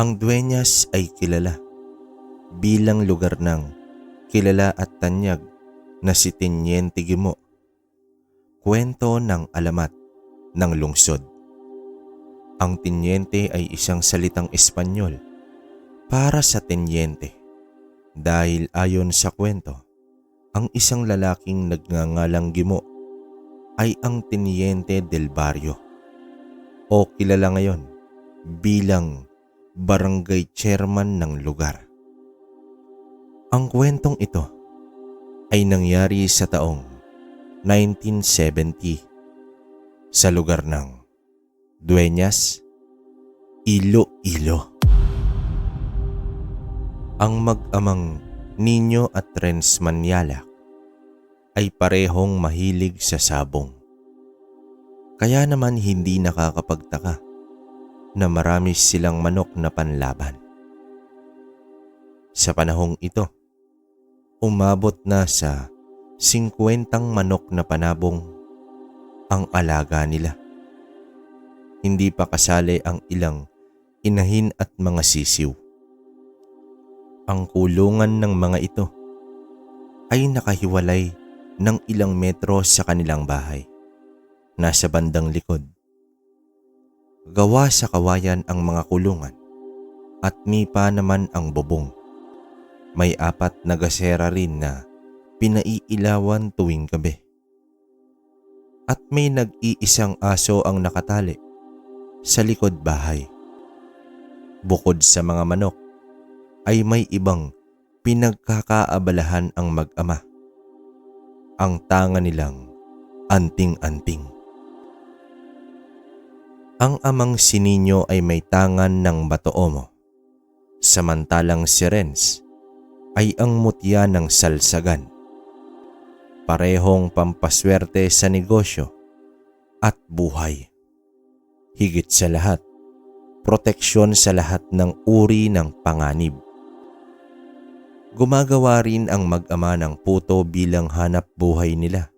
Ang Dueñas ay kilala bilang lugar ng kilala at tanyag na si Teniente Guimo. Kwento ng alamat ng lungsod. Ang Teniente ay isang salitang Espanyol para sa tenyente dahil ayon sa kwento, ang isang lalaking nagngangalang Guimo ay ang Teniente del Barrio o kilala ngayon bilang barangay chairman ng lugar. Ang kwentong ito ay nangyari sa taong 1970 sa lugar ng Dueñas, Iloilo. Ang mag-amang Nino at Renz Maniala ay parehong mahilig sa sabong. Kaya naman hindi nakakapagtaka na marami silang manok na panlaban. Sa panahong ito, umabot na sa 50 manok na panabong ang alaga nila. Hindi pa kasali ang ilang inahin at mga sisiw. Ang kulungan ng mga ito ay nakahiwalay ng ilang metro sa kanilang bahay. Nasa bandang likod. Gawa sa kawayan ang mga kulungan at nipa naman ang bubong. May 4 na gasera rin na pinaiilawan tuwing gabi. At may nag-iisang aso ang nakatali sa likod bahay. Bukod sa mga manok, ay may ibang pinagkakaabalahan ang mag-ama. Ang tanga nilang anting-anting. Ang amang si Nino ay may tangan ng batoomo, samantalang si Renz ay ang mutya ng salsagan. Parehong pampaswerte sa negosyo at buhay. Higit sa lahat, proteksyon sa lahat ng uri ng panganib. Gumagawa rin ang mag-ama ng puto bilang hanap buhay nila.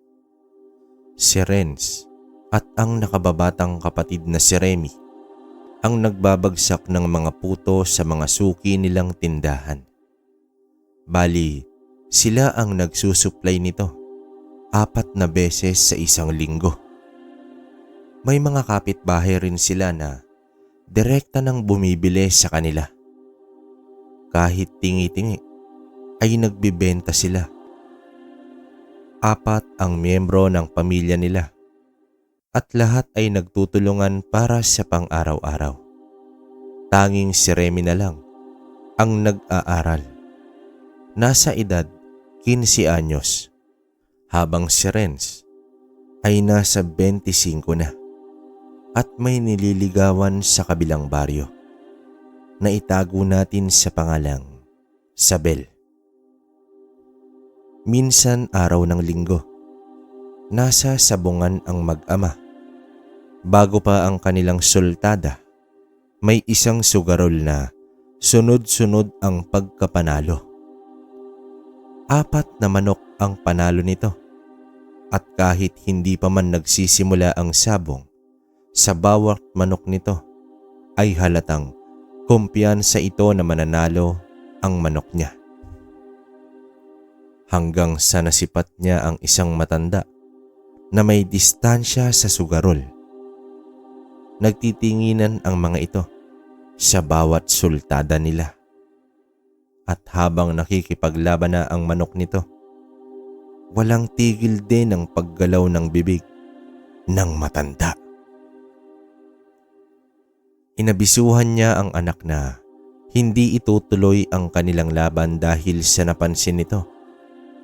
Si Renz at ang nakababatang kapatid na si Remy ang nagbabagsak ng mga puto sa mga suki nilang tindahan. Bali, sila ang nagsusupply nito 4 na beses sa isang linggo. May mga kapitbahay rin sila na direkta nang bumibili sa kanila. Kahit tingi-tingi ay nagbibenta sila. 4 ang miyembro ng pamilya nila at lahat ay nagtutulungan para sa pang-araw-araw. Tanging si Remy na lang ang nag-aaral. Nasa edad 15 anyos, habang si Renz ay nasa 25 na at may nililigawan sa kabilang baryo na itago natin sa pangalang Sabel. Minsan araw ng linggo, nasa sabungan ang mag-ama. Bago pa ang kanilang sultada, may isang sugarol na sunod-sunod ang pagkapanalo. 4 na manok ang panalo nito at kahit hindi pa man nagsisimula ang sabong, sa bawat manok nito ay halatang kumpiyansa ito na mananalo ang manok niya. Hanggang sa nasipat niya ang isang matanda na may distansya sa sugarol. Nagtitinginan ang mga ito sa bawat sultada nila. At habang nakikipaglaban na ang manok nito, walang tigil din ang paggalaw ng bibig ng matanda. Inabisuhan niya ang anak na hindi itutuloy ang kanilang laban dahil sa napansin nito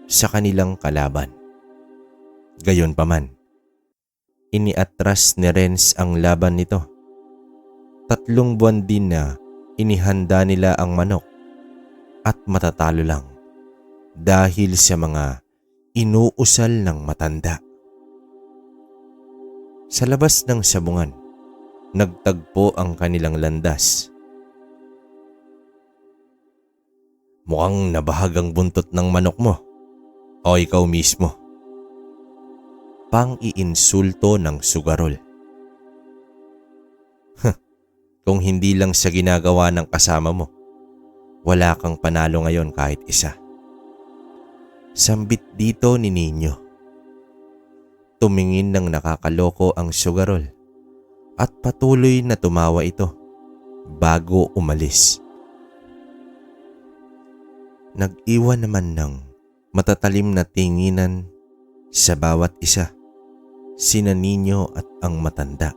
sa kanilang kalaban. Gayunpaman, iniatras ni Renz ang laban nito. 3 buwan din na inihanda nila ang manok at matatalo lang dahil sa mga inuusal ng matanda. Sa labas ng sabungan, nagtagpo ang kanilang landas. Mukhang nabahag ang buntot ng manok mo o ikaw mismo. Pang-iinsulto ng sugarol. Kung hindi lang sa ginagawa ng kasama mo, wala kang panalo ngayon kahit isa. Sambit dito ni Nino. Tumingin ng nakakaloko ang sugarol at patuloy na tumawa ito bago umalis. Nag-iwan naman ng matatalim na tinginan sa bawat isa, sina Nino at ang matanda.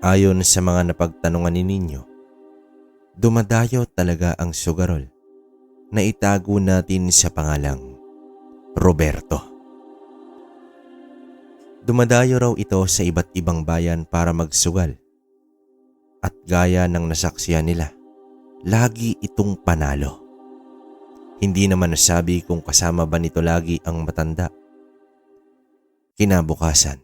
Ayon sa mga napagtanungan ni Nino, dumadayo talaga ang sugarol na itago natin sa pangalang Roberto. Dumadayo raw ito sa iba't ibang bayan para magsugal. At gaya ng nasaksihan nila, lagi itong panalo. Hindi naman nasabi kung kasama ba nito lagi ang matanda. Kinabukasan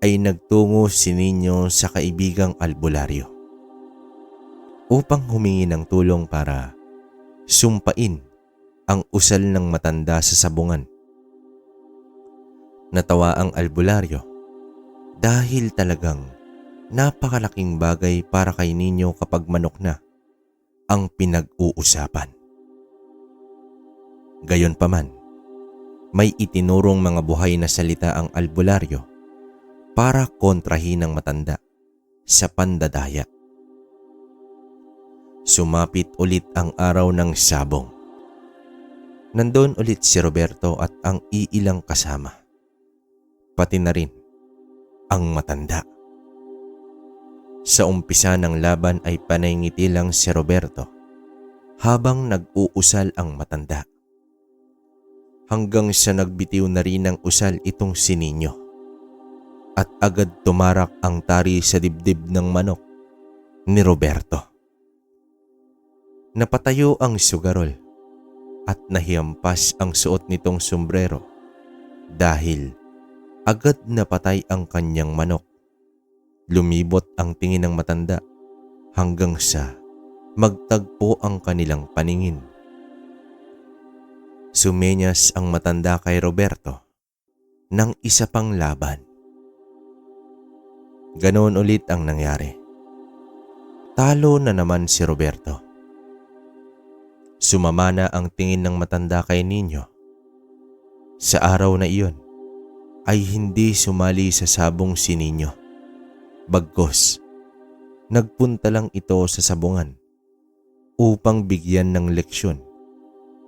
ay nagtungo si Nino sa kaibigang albularyo upang humingi ng tulong para sumpain ang usal ng matanda sa sabungan. Natawa ang albularyo dahil talagang napakalaking bagay para kay Nino kapag manok na ang pinag-uusapan. Gayunpaman, may itinurong mga buhay na salita ang albularyo para kontrahin ang matanda sa pandadaya. Sumapit ulit ang araw ng sabong. Nandun ulit si Roberto at ang iilang kasama. Pati na rin ang matanda. Sa umpisa ng laban ay panay ngiti lang si Roberto habang nag-uusal ang matanda. Hanggang sa nagbitiw na rin ng usal itong si Nino. At agad tumarak ang tari sa dibdib ng manok ni Roberto. Napatayo ang sugarol at nahiampas ang suot nitong sombrero dahil agad napatay ang kanyang manok. Lumibot ang tingin ng matanda hanggang sa magtagpo ang kanilang paningin. Sumenyas ang matanda kay Roberto ng isa pang laban. Ganoon ulit ang nangyari. Talo na naman si Roberto. Sumama na ang tingin ng matanda kay Nino. Sa araw na iyon ay hindi sumali sa sabong si Nino. Bagkus, nagpunta lang ito sa sabungan upang bigyan ng leksyon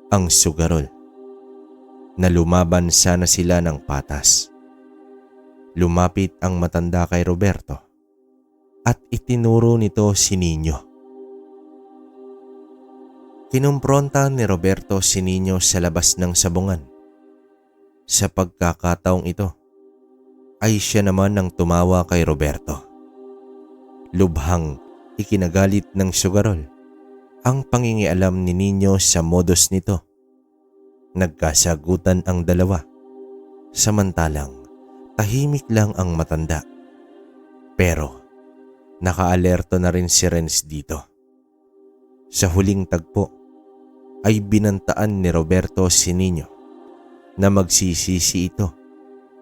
ang sugarol na lumaban sana sila ng patas. Lumapit ang matanda kay Roberto at itinuro nito si Nino. Kinumpronta ni Roberto si Nino sa labas ng sabungan. Sa pagkakataong ito ay siya naman ang tumawa kay Roberto. Lubhang ikinagalit ng sugarol ang pangingialam ni Nino sa modus nito. Nagkasagutan ang dalawa, samantalang tahimik lang ang matanda. Pero nakaalerto na rin si Renz dito. Sa huling tagpo ay binantaan ni Roberto si Nino na magsisisi ito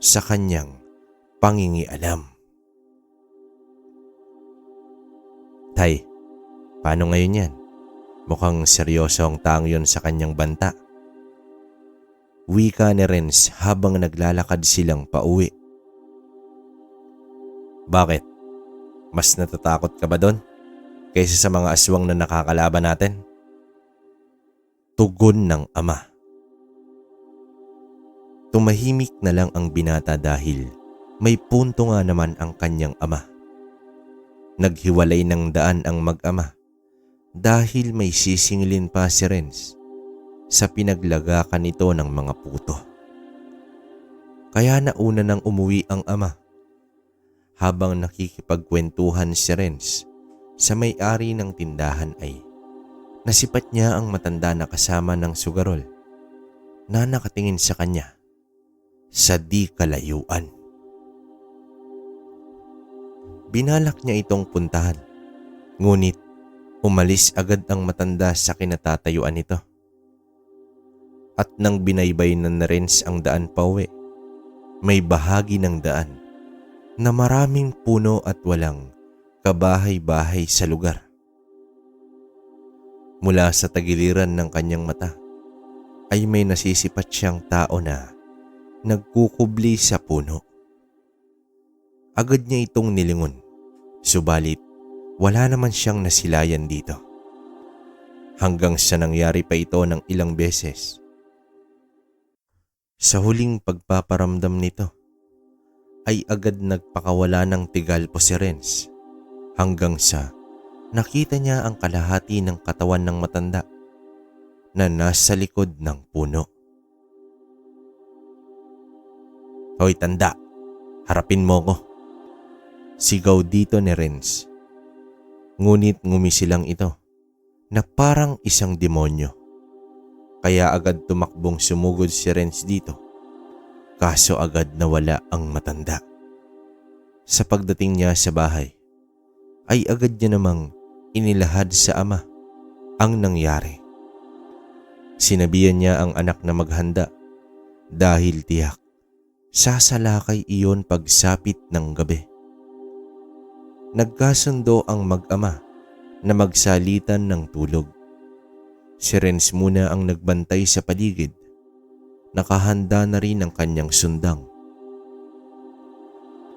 sa kanyang pangingialam. Tay, paano ngayon yan? Mukhang seryoso ang taong yun sa kanyang banta. Wika ni Renz habang naglalakad silang pauwi. Bakit? Mas natatakot ka ba doon kaysa sa mga aswang na nakakalaban natin? Tugon ng ama. Tumahimik na lang ang binata dahil may punto nga naman ang kanyang ama. Naghiwalay ng daan ang mag-ama dahil may sisingilin pa si Renz sa pinaglagakan nito ng mga puto. Kaya nauna nang umuwi ang ama. Habang nakikipagkwentuhan si Renz sa may-ari ng tindahan ay nasipat niya ang matanda na kasama ng sugarol na nakatingin sa kanya sa di kalayuan. Binalak niya itong puntahan, ngunit umalis agad ang matanda sa kinatatayuan nito. At nang binaybay na Renz ang daan pauwi, may bahagi ng daan na maraming puno at walang kabahay-bahay sa lugar. Mula sa tagiliran ng kanyang mata ay may nasisipat siyang tao na nagkukubli sa puno. Agad niya itong nilingon, subalit wala naman siyang nasilayan dito. Hanggang sa nangyari pa ito ng ilang beses. Sa huling pagpaparamdam nito, ay agad nagpakawala ng tigal po si Renz hanggang sa nakita niya ang kalahati ng katawan ng matanda na nasa likod ng puno. "Hoy tanda, harapin mo ko," sigaw dito ni Renz. Ngunit ngumisi lang ito na parang isang demonyo. Kaya agad tumakbong sumugod si Renz dito, kaso agad nawala ang matanda. Sa pagdating niya sa bahay, ay agad niya namang inilahad sa ama ang nangyari. Sinabihan niya ang anak na maghanda dahil tiyak sasalakay iyon pagsapit ng gabi. Nagkasundo ang mag-ama na magsalitan ng tulog. Si Renz muna ang nagbantay sa paligid. Nakahanda na rin ang kanyang sundang.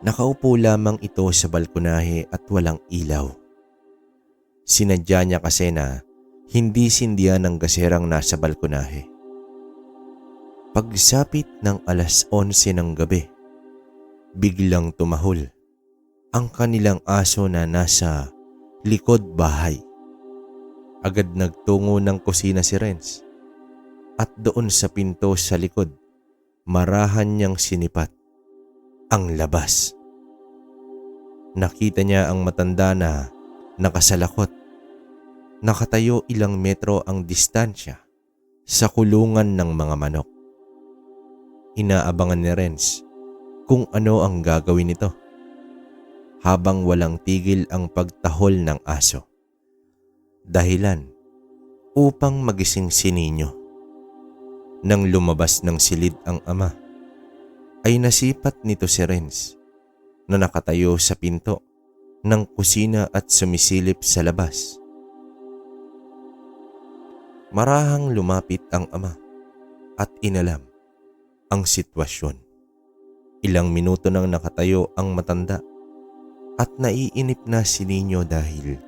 Nakaupo lamang ito sa balkonahe at walang ilaw. Sinadya niya kasi na hindi sindihan ng gaserang nasa balkonahe. Pagsapit ng alas 11 ng gabi, biglang tumahol ang kanilang aso na nasa likod bahay. Agad nagtungo ng kusina si Renz at doon sa pinto sa likod, marahan niyang sinipat ang labas. Nakita niya ang matanda na nakasalakot. Nakatayo ilang metro ang distansya sa kulungan ng mga manok. Inaabangan ni Renz kung ano ang gagawin nito habang walang tigil ang pagtahol ng aso. Dahilan upang magising si Nino. Nang lumabas ng silid ang ama, ay nasipat nito si Renz na nakatayo sa pinto ng kusina at sumisilip sa labas. Marahang lumapit ang ama at inalam ang sitwasyon. Ilang minuto nang nakatayo ang matanda at naiinip na si Nino dahil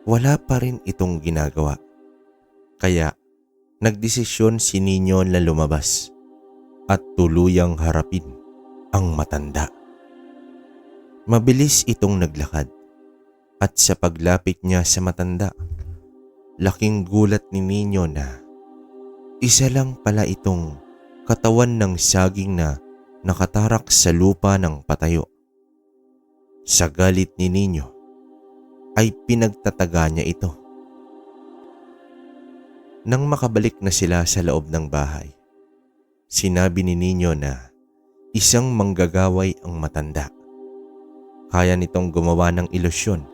wala pa rin itong ginagawa. Kaya nagdesisyon si Nino na lumabas at tuluyang harapin ang matanda. Mabilis itong naglakad at sa paglapit niya sa matanda, laking gulat ni Nino na isa lang pala itong katawan ng saging na nakatarak sa lupa ng patayo. Sa galit ni Nino, ay pinagtataga niya ito. Nang makabalik na sila sa loob ng bahay, sinabi ni Nino na isang manggagaway ang matanda. Kaya nitong gumawa ng ilusyon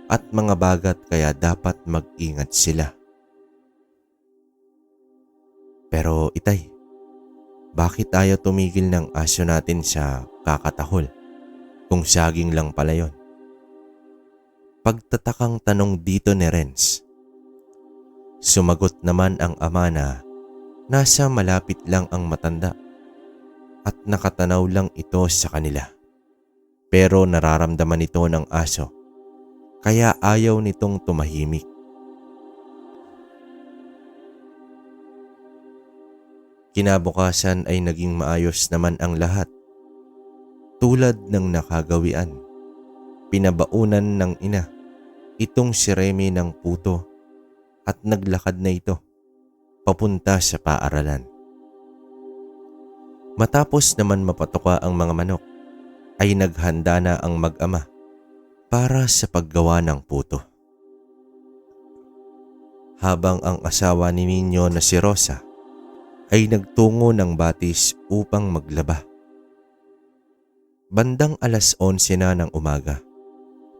at mga bagat kaya dapat mag-ingat sila. Pero itay, bakit ayaw tumigil ng aso natin sa kakatahol kung saging lang pala yon? Pagtatakang tanong dito ni Renz. Sumagot naman ang ama na nasa malapit lang ang matanda at nakatanaw lang ito sa kanila. Pero nararamdaman ito ng aso kaya ayaw nitong tumahimik. Kinabukasan ay naging maayos naman ang lahat. Tulad ng nakagawian, pinabaunan ng ina itong si Remy ng puto at naglakad na ito papunta sa paaralan. Matapos naman mapatuka ang mga manok, ay naghanda na ang mag-ama para sa paggawa ng puto. Habang ang asawa ni Nino na si Rosa ay nagtungo ng batis upang maglaba. Bandang alas 11 na ng umaga,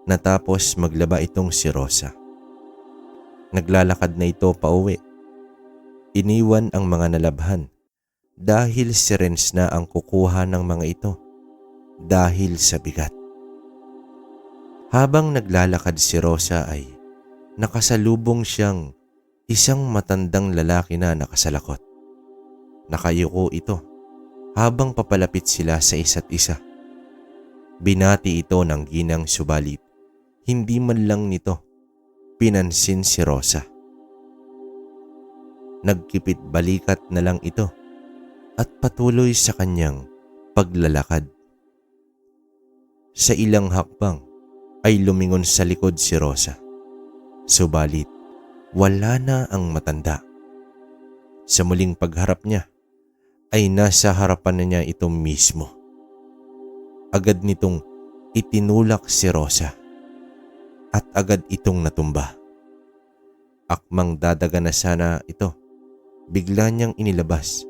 natapos maglaba itong si Rosa. Naglalakad na ito pauwi. Iniwan ang mga nalabhan dahil si Renz na ang kukuha ng mga ito dahil sa bigat. Habang naglalakad si Rosa ay nakasalubong siyang isang matandang lalaki na nakasalakot. Nakayuko ito habang papalapit sila sa isa't isa. Binati ito ng ginang subalit hindi man lang nito pinansin si Rosa. Nagkipit balikat na lang ito at patuloy sa kanyang paglalakad. Sa ilang hakbang ay lumingon sa likod si Rosa. Subalit wala na ang matanda. Sa muling pagharap niya ay nasa harapan na niya ito mismo. Agad nitong itinulak si Rosa at agad itong natumba. Akmang dadaga na sana ito, bigla niyang inilabas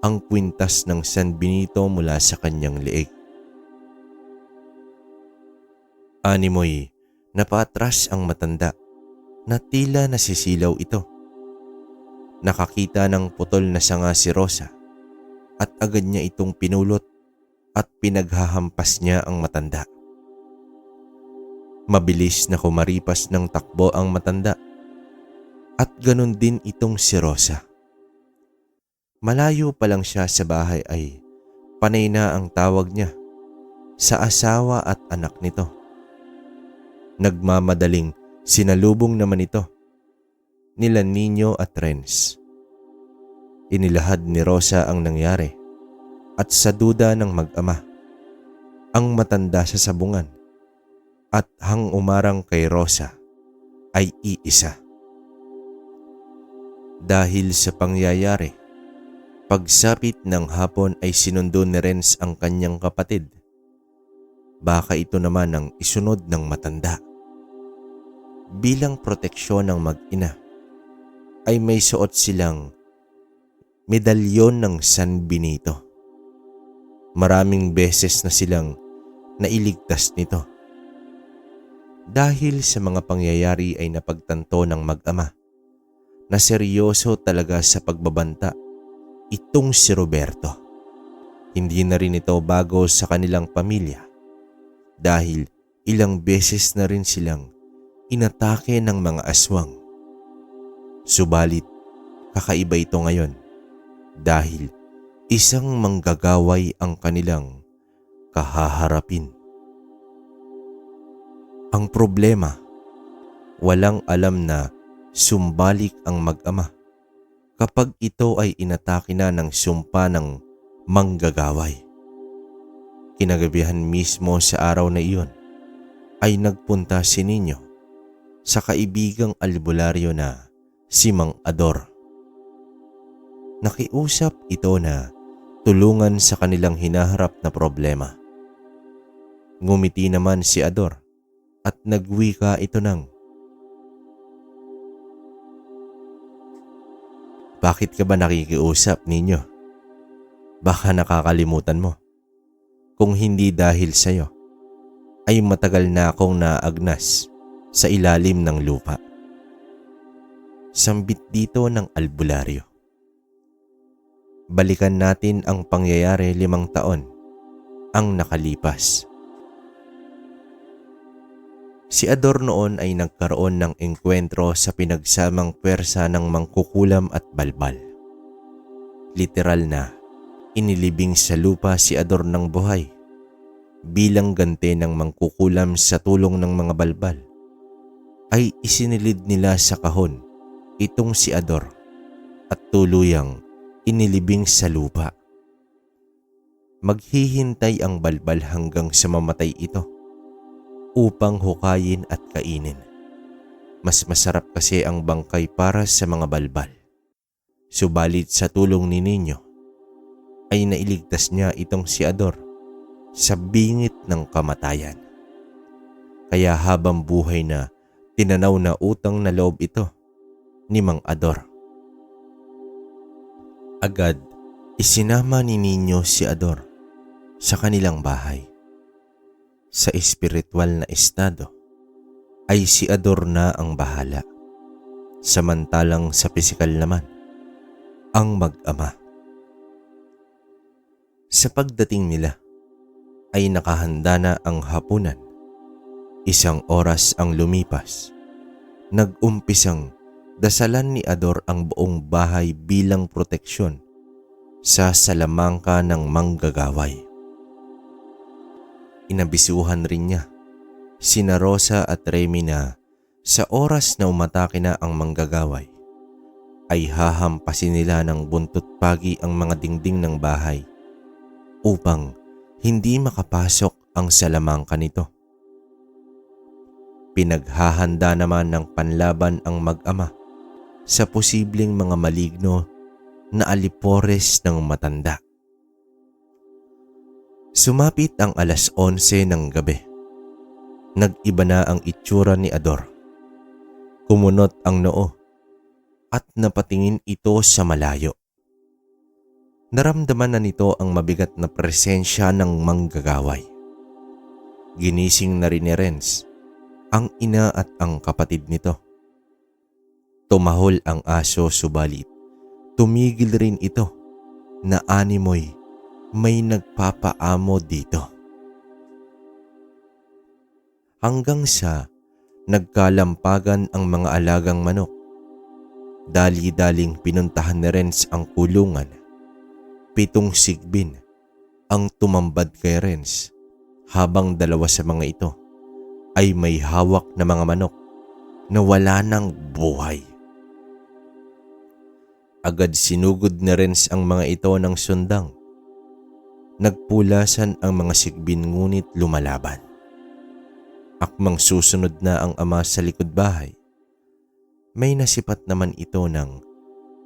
ang kwintas ng San Benito mula sa kanyang leeg. Animoy napaatras ang matanda na tila nasisilaw ito. Nakakita ng putol na sanga si Rosa at agad niya itong pinulot at pinaghahampas niya ang matanda. Mabilis na kumaripas ng takbo ang matanda at ganun din itong si Rosa. Malayo pa lang siya sa bahay ay panay na ang tawag niya sa asawa at anak nito. Nagmamadaling sinalubong naman ito nila Nino at Renz. Inilahad ni Rosa ang nangyari at sa duda ng mag-ama, ang matanda sa sabungan at hang umarang kay Rosa ay iisa. Dahil sa pangyayari, pagsapit ng hapon ay sinundo ni Renz ang kanyang kapatid. Baka ito naman ang isunod ng matanda. Bilang proteksyon ng mag-ina ay may suot silang medalyon ng San Benito. Maraming beses na silang nailigtas nito. Dahil sa mga pangyayari ay napagtanto ng mag-ama na seryoso talaga sa pagbabanta itong si Roberto. Hindi na rin ito bago sa kanilang pamilya dahil ilang beses na rin silang inatake ng mga aswang. Subalit kakaiba ito ngayon dahil isang manggagaway ang kanilang kahaharapin. Ang problema, walang alam na sumbalik ang mag-ama kapag ito ay inatake na ng sumpa ng manggagaway. Kinagabihan mismo sa araw na iyon ay nagpunta si Nino sa kaibigang albularyo na si Mang Ador. Nakiusap ito na tulungan sa kanilang hinaharap na problema. Ngumiti naman si Ador at nagwika ito ng, "Bakit ka ba nakikiusap, Ninyo? Baka nakakalimutan mo. Kung hindi dahil sa'yo, ay matagal na akong naagnas sa ilalim ng lupa." Sambit dito ng albularyo. Balikan natin ang pangyayari 5 taon ang nakalipas. Si Ador noon ay nagkaroon ng engkwentro sa pinagsamang pwersa ng mangkukulam at balbal. Literal na inilibing sa lupa si Ador ng buhay bilang ganti ng mangkukulam sa tulong ng mga balbal. Ay isinilid nila sa kahon itong si Ador at tuluyang inilibing sa lupa. Maghihintay ang balbal hanggang sa mamatay ito upang hukayin at kainin. Mas masarap kasi ang bangkay para sa mga balbal. Subalit sa tulong ni Nino ay nailigtas niya itong si Ador sa bingit ng kamatayan. Kaya habang buhay na tinanaw na utang na loob ito ni Mang Ador. Agad isinama ni Nino si Ador sa kanilang bahay. Sa espiritual na estado ay si Ador na ang bahala, samantalang sa pisikal naman ang mag-ama. Sa pagdating nila ay nakahanda na ang hapunan Isang oras ang lumipas. Nag-umpisang dasalan ni Ador ang buong bahay bilang proteksyon sa salamangka ng manggagaway. Inabisuhan rin niya sina Rosa at Remy na sa oras na umatake na ang manggagaway ay hahampasin nila ng buntot pagi ang mga dingding ng bahay upang hindi makapasok ang salamangka nito. Pinaghahanda naman ng panlaban ang mag-ama sa posibleng mga maligno na alipores ng matanda. Sumapit ang 11:00 ng gabi. Nag-iba na ang itsura ni Ador. Kumunot ang noo at napatingin ito sa malayo. Naramdaman na nito ang mabigat na presensya ng manggagaway. Ginising na rin ni Renz ang ina at ang kapatid nito. Tumahol ang aso subalit tumigil rin ito na animoy may nagpapaamo dito. Hanggang sa nagkalampagan ang mga alagang manok. Dali-daling pinuntahan ni Renz ang kulungan. 7 sigbin ang tumambad kay Renz habang 2 sa mga ito ay may hawak na mga manok na wala ng buhay. Agad sinugod ni Renz ang mga ito ng sundang. Nagpulasan ang mga sigbin ngunit lumalaban. Akmang susunod na ang ama sa likod bahay. May nasipat naman ito ng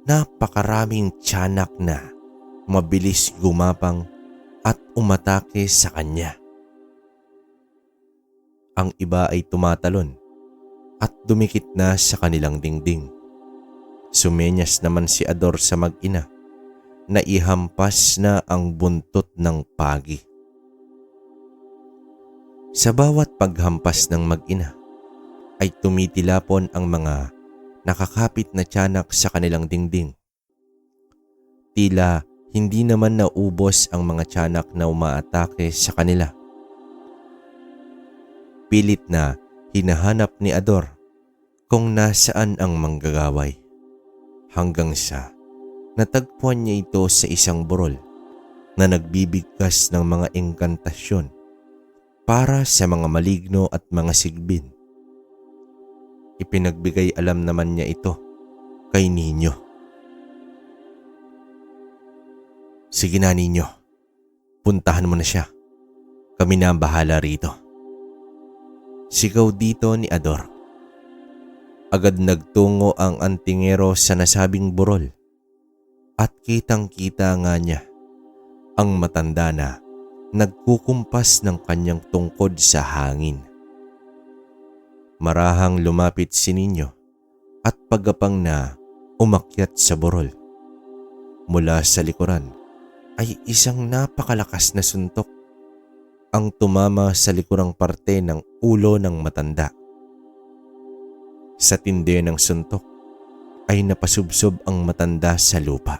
napakaraming tiyanak na mabilis gumapang at umatake sa kanya. Ang iba ay tumatalon at dumikit na sa kanilang dingding. Sumenyas naman si Ador sa mag-ina na ihampas na ang buntot ng pagi. Sa bawat paghampas ng mag-ina ay tumitilapon ang mga nakakapit na tiyanak sa kanilang dingding. Tila hindi naman naubos ang mga tiyanak na umaatake sa kanila. Pilit na hinahanap ni Ador kung nasaan ang manggagaway hanggang sa natagpuan niya ito sa isang burol na nagbibigkas ng mga engkantasyon para sa mga maligno at mga sigbin. Ipinagbigay alam naman niya ito kay Ninyo. Sige na Ninyo, puntahan mo na siya. Kami na ang bahala rito. Sigaw dito ni Ador. Agad nagtungo ang antingero sa nasabing burol at kitang-kita nga niya ang matanda na nagkukumpas ng kanyang tungkod sa hangin. Marahang lumapit si Ninyo at pagapang na umakyat sa burol. Mula sa likuran ay isang napakalakas na suntok ang tumama sa likurang parte ng ulo ng matanda. Sa tindi ng suntok ay napasubsob ang matanda sa lupa.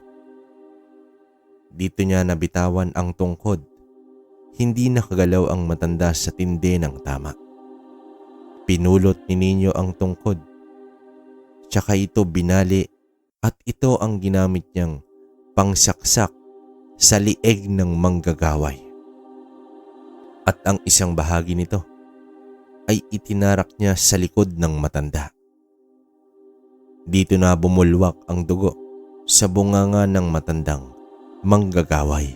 Dito niya nabitawan ang tungkod. Hindi nakagalaw ang matanda sa tindi ng tama. Pinulot ni Ninyo ang tungkod. Tsaka ito binali at ito ang ginamit niyang pangsaksak sa lieg ng manggagaway. At ang isang bahagi nito ay itinarak niya sa likod ng matanda. Dito na bumulwak ang dugo sa bunganga ng matandang manggagaway.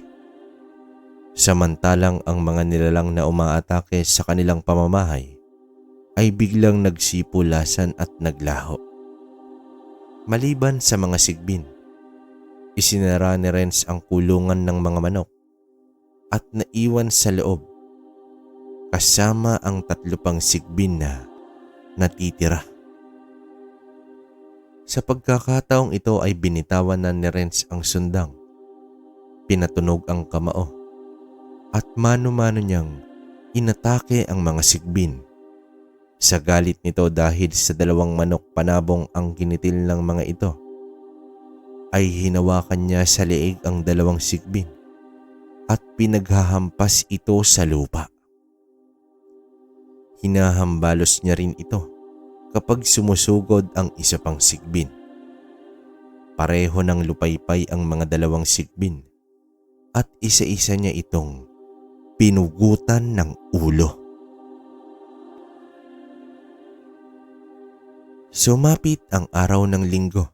Samantalang ang mga nilalang na umaatake sa kanilang pamamahay ay biglang nagsipulasan at naglaho. Maliban sa mga sigbin, isinara ni Renz ang kulungan ng mga manok at naiwan sa loob kasama ang 3 pang sigbin na natitira. Sa pagkakataong ito ay binitawan na ni Renz ang sundang. Pinatunog ang kamao at mano-mano niyang inatake ang mga sigbin. Sa galit nito dahil sa 2 manok panabong ang ginitil ng mga ito, ay hinawakan niya sa leeg ang 2 sigbin at pinaghahampas ito sa lupa. Hinahambalos niya rin ito kapag sumusugod ang isa pang sigbin. Pareho ng lupaypay ang mga dalawang sigbin at isa-isa niya itong pinugutan ng ulo. Sumapit ang araw ng linggo.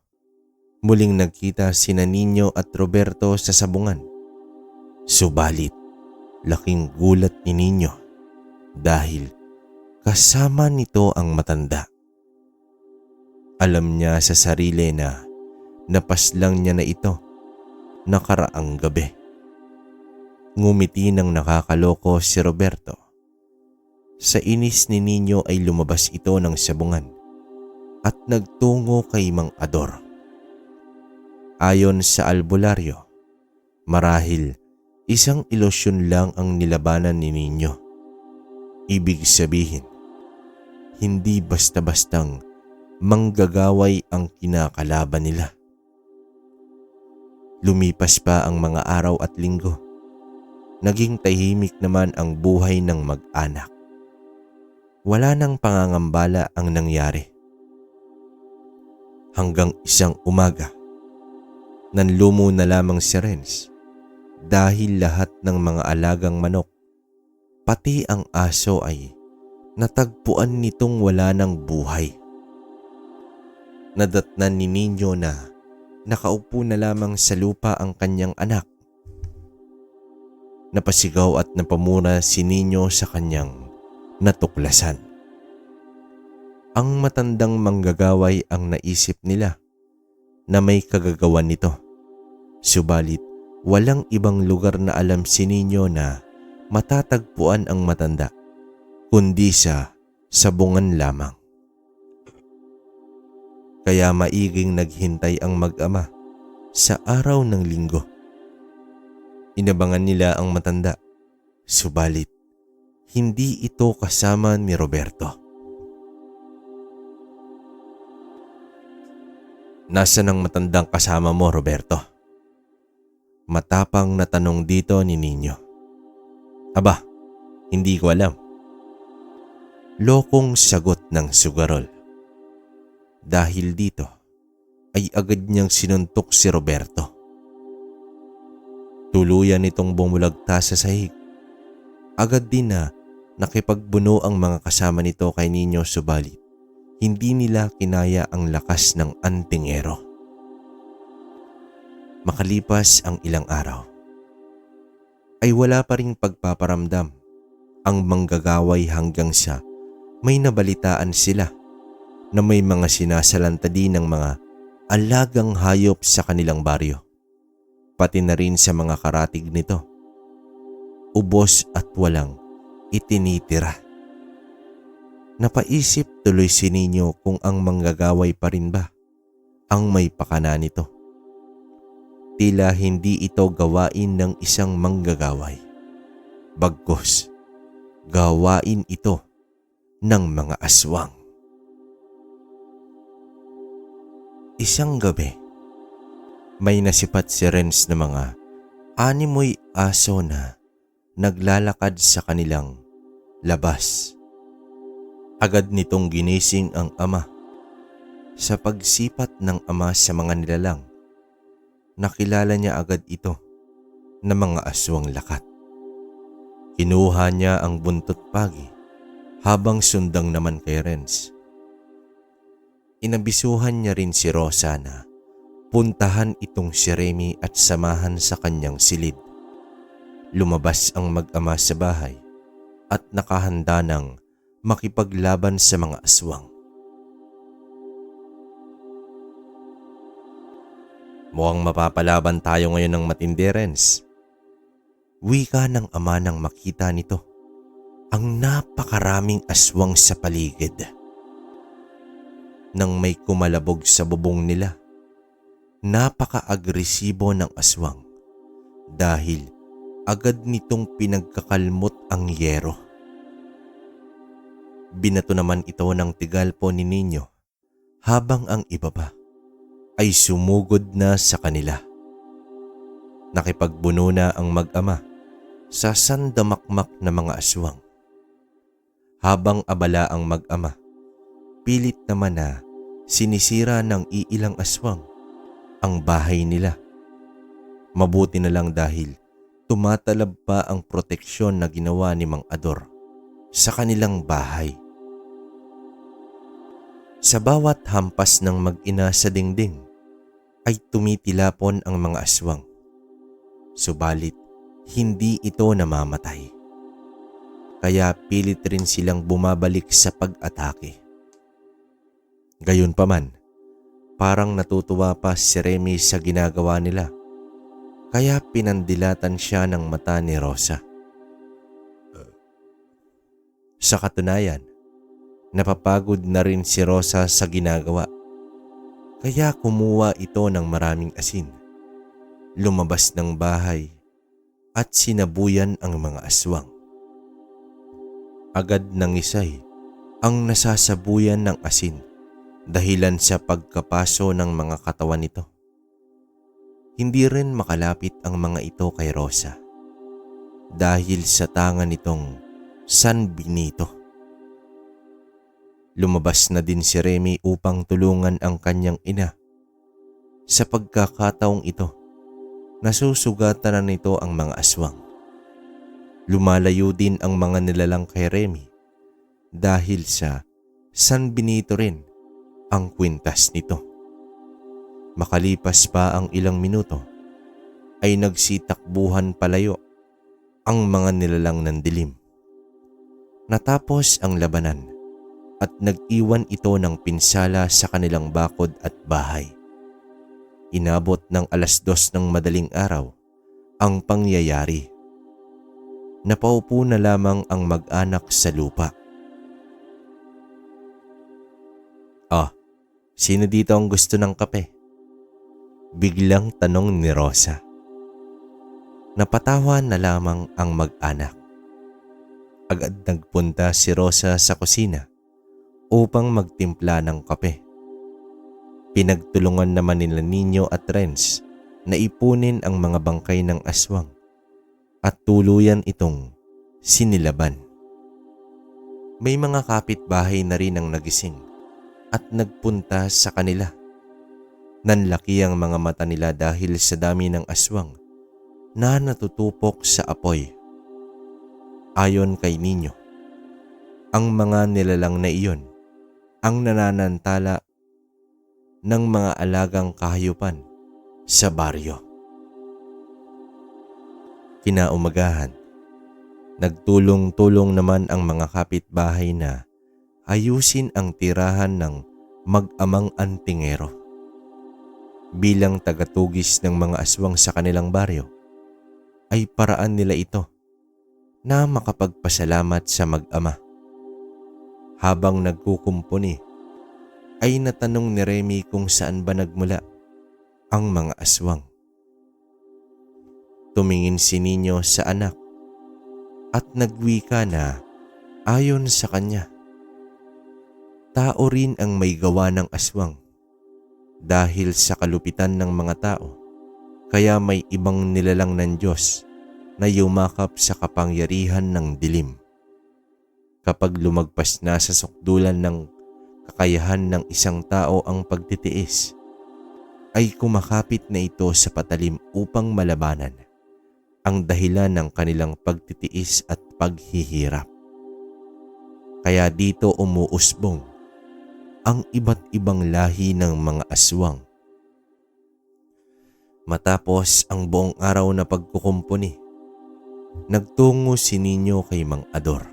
Muling nagkita sina Nino at Roberto sa sabungan. Subalit, laking gulat ni Nino dahil kasama nito ang matanda. Alam niya sa sarili na napaslang niya na ito nakaraang gabi. Ngumiti ng nakakaloko si Roberto. Sa inis ni Nino ay lumabas ito ng sabungan at nagtungo kay Mang Ador. Ayon sa albularyo, marahil isang ilusyon lang ang nilabanan ni Nino. Ibig sabihin, hindi basta-bastang manggagaway ang kinakalaban nila. Lumipas pa ang mga araw at linggo. Naging tahimik naman ang buhay ng mag-anak. Wala nang pangangambala ang nangyari. Hanggang isang umaga, nanlumo na lamang si Renz dahil lahat ng mga alagang manok, pati ang aso ay natagpuan nitong wala ng buhay. Nadatnan ni Nino na nakaupo na lamang sa lupa ang kanyang anak. Napasigaw at napamura si Nino sa kanyang natuklasan. Ang matandang manggagaway ang naisip nila na may kagagawan nito. Subalit, walang ibang lugar na alam si Nino na matatagpuan ang matanda, kundi sa sabungan lamang. Kaya maiging naghintay ang mag-ama sa araw ng linggo. Inabangan nila ang matanda, subalit hindi ito kasama ni Roberto. Nasaan ang matandang kasama mo, Roberto? Matapang na tanong dito ni Nino. Aba, hindi ko alam. Lokong sagot ng sugarol. Dahil dito ay agad niyang sinuntok si Roberto. Tuluyan itong bumulagta sa sahig. Agad din na nakipagbuno ang mga kasama nito kay Nino, subalit hindi nila kinaya ang lakas ng antingero. Makalipas ang ilang araw, ay wala pa ring pagpaparamdam ang manggagaway hanggang sa may nabalitaan sila na may mga sinasalanta din ng mga alagang hayop sa kanilang baryo, pati na rin sa mga karatig nito. Ubos at walang itinitira. Napaisip tuloy si Nino kung ang manggagaway pa rin ba ang may pakana nito. Tila hindi ito gawain ng isang manggagaway. Bagkus, gawain ito ng mga aswang. Isang gabi, may nasipat si Renz na mga animoy aso na naglalakad sa kanilang labas. Agad nitong ginising ang ama. Sa pagsipat ng ama sa mga nilalang, nakilala niya agad ito na mga aswang lakat. Kinuha niya ang buntot pagi habang sundang naman kay Renz. Inabisuhan niya rin si Rosa na puntahan itong si Remy at samahan sa kanyang silid. Lumabas ang mag-ama sa bahay at nakahanda ng makipaglaban sa mga aswang. Mukhang mapapalaban tayo ngayon ng matindi, Renz. Wika ng ama nang makita nito ang napakaraming aswang sa paligid. Nang may kumalabog sa bubong nila, napaka-agresibo ng aswang dahil agad nitong pinagkakalmot ang yero. Binato naman ito ng tigalpo ni Nino habang ang iba pa ay sumugod na sa kanila. Nakipagbuno na ang mag-ama sa sandamakmak na mga aswang. Habang abala ang mag-ama, pilit naman na sinisira ng iilang aswang ang bahay nila. Mabuti na lang dahil tumatalab pa ang proteksyon na ginawa ni Mang Ador sa kanilang bahay. Sa bawat hampas ng mag-ina sa dingding ay tumitilapon ang mga aswang. Subalit hindi ito namamatay. Kaya pilit rin silang bumabalik sa pag-atake. Gayunpaman, parang natutuwa pa si Remy sa ginagawa nila. Kaya pinandilatan siya ng mata ni Rosa. Sa katunayan, napapagod na rin si Rosa sa ginagawa. Kaya kumuha ito ng maraming asin. Lumabas ng bahay at sinabuyan ang mga aswang. Agad nangisay ang nasasabuyan ng asin dahilan sa pagkapaso ng mga katawan nito. Hindi rin makalapit ang mga ito kay Rosa dahil sa tangan nitong San Benito. Lumabas na din si Remy upang tulungan ang kanyang ina. Sa pagkakataong ito, nasusugatan na nito ang mga aswang. Lumalayo din ang mga nilalang kay Remy dahil sa San Benito rin ang kwintas nito. Makalipas pa ang ilang minuto ay nagsitakbuhan palayo ang mga nilalang ng dilim. Natapos ang labanan at nag-iwan ito ng pinsala sa kanilang bakod at bahay. Inabot ng 2:00 ng madaling araw ang pangyayari. Napaupo na lamang ang mag-anak sa lupa. Sino dito ang gusto ng kape? Biglang tanong ni Rosa. Napatawa na lamang ang mag-anak. Agad nagpunta si Rosa sa kusina upang magtimpla ng kape. Pinagtulungan naman nila Nino at Renz na ipunin ang mga bangkay ng aswang at tuluyan itong sinilaban. May mga kapitbahay na rin ang nagising at nagpunta sa kanila. Nanlaki ang mga mata nila dahil sa dami ng aswang na natutupok sa apoy. Ayon kay Nino, ang mga nilalang na iyon ang nananantala ng mga alagang kahayupan sa baryo. Kinaumagahan, nagtulong-tulong naman ang mga kapitbahay na ayusin ang tirahan ng mag-amang antingero. Bilang tagatugis ng mga aswang sa kanilang baryo, ay paraan nila ito na makapagpasalamat sa mag-ama. Habang nagkukumpuni, ay natanong ni Remy kung saan ba nagmula ang mga aswang. Tumingin si Nino sa anak at nagwika na ayon sa kanya, tao rin ang may gawa ng aswang dahil sa kalupitan ng mga tao, kaya may ibang nilalang ng Diyos na yumakap sa kapangyarihan ng dilim. Kapag lumagpas na sa sukdulan ng kakayahan ng isang tao ang pagtitiis, ay kumakapit na ito sa patalim upang malabanan ang dahilan ng kanilang pagtitiis at paghihirap. Kaya dito umuusbong ang iba't ibang lahi ng mga aswang. Matapos ang buong araw na pagkukumpuni, nagtungo si Nino kay Mang Ador.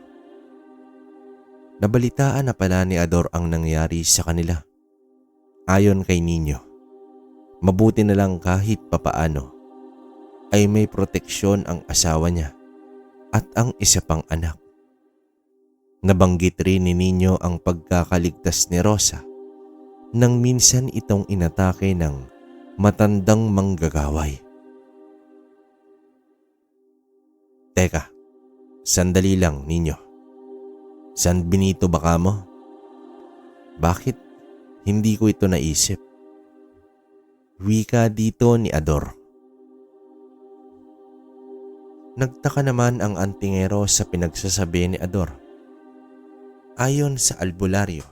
Nabalitaan na pala ni Ador ang nangyari sa kanila. Ayon kay Nino, mabuti na lang kahit papaano ay may proteksyon ang asawa niya at ang isa pang anak. Nabanggit rin ni Nino ang pagkakaligtas ni Rosa nang minsan itong inatake ng matandang manggagaway. Teka, sandali lang Nino. San Benito ba ka mo? Bakit hindi ko ito naisip? Wika dito ni Ador. Nagtaka naman ang antingero sa pinagsasabi ni Ador. Ayon sa albularyo,